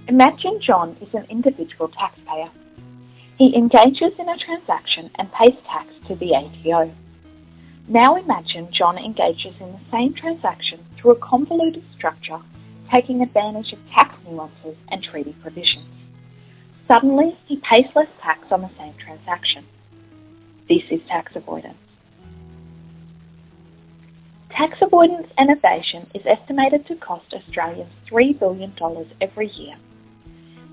Imagine John is an individual taxpayer. He engages in a transaction and pays tax to the ATO. Now imagine John engages in the same transaction through a convoluted structure, taking advantage of tax nuances and treaty provisions. Suddenly, he pays less tax on the same transaction. This is tax avoidance. Tax avoidance and evasion is estimated to cost Australians $3 billion every year.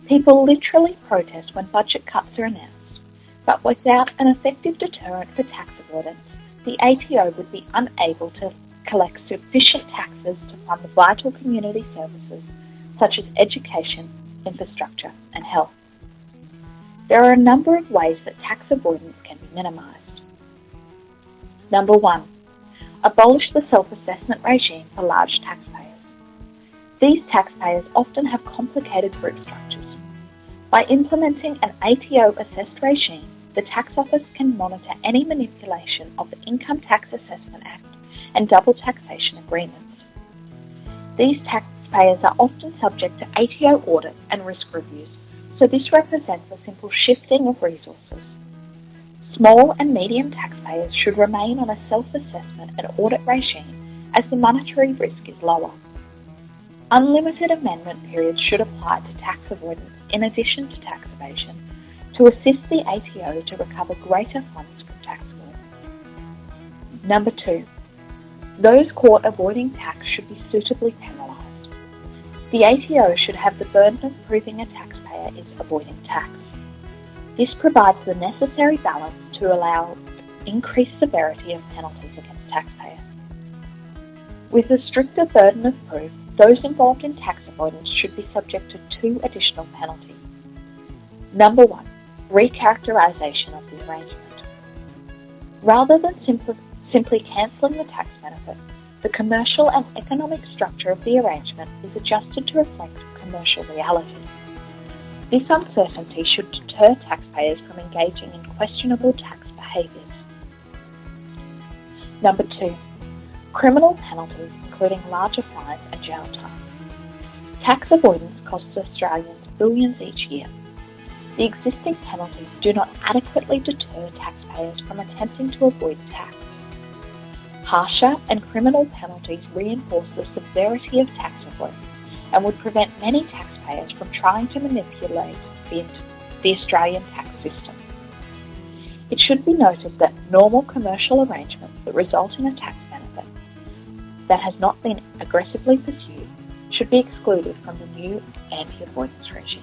People literally protest when budget cuts are announced, but without an effective deterrent for tax avoidance, the ATO would be unable to collect sufficient taxes to fund the vital community services such as education, infrastructure and health. There are a number of ways that tax avoidance can be minimised. Number 1. Abolish the self-assessment regime for large taxpayers. These taxpayers often have complicated group structures. By implementing an ATO-assessed regime, the Tax Office can monitor any manipulation of the Income Tax Assessment Act and double taxation agreements. These taxpayers are often subject to ATO audits and risk reviews, so this represents a simple shifting of resources. Small and medium taxpayers should remain on a self-assessment and audit regime as the monetary risk is lower. Unlimited amendment periods should apply to tax avoidance in addition to tax evasion to assist the ATO to recover greater funds from tax avoidance. Number 2. Those caught avoiding tax should be suitably penalised. The ATO should have the burden of proving a taxpayer is avoiding tax. This provides the necessary balance to allow increased severity of penalties against taxpayers. With a stricter burden of proof, those involved in tax avoidance should be subject to 2 additional penalties. Number 1. Recharacterisation of the arrangement. Rather than simply cancelling the tax benefit, the commercial and economic structure of the arrangement is adjusted to reflect commercial reality. This uncertainty should deter taxpayers from engaging in questionable tax behaviours. Number 2. Criminal penalties, including larger fines and jail time. Tax avoidance costs Australians billions each year. The existing penalties do not adequately deter taxpayers from attempting to avoid tax. Harsher and criminal penalties reinforce the severity of tax avoidance and would prevent many taxpayers from trying to manipulate the Australian tax system. It should be noted that normal commercial arrangements that result in a tax benefit that has not been aggressively pursued should be excluded from the new anti-avoidance regime.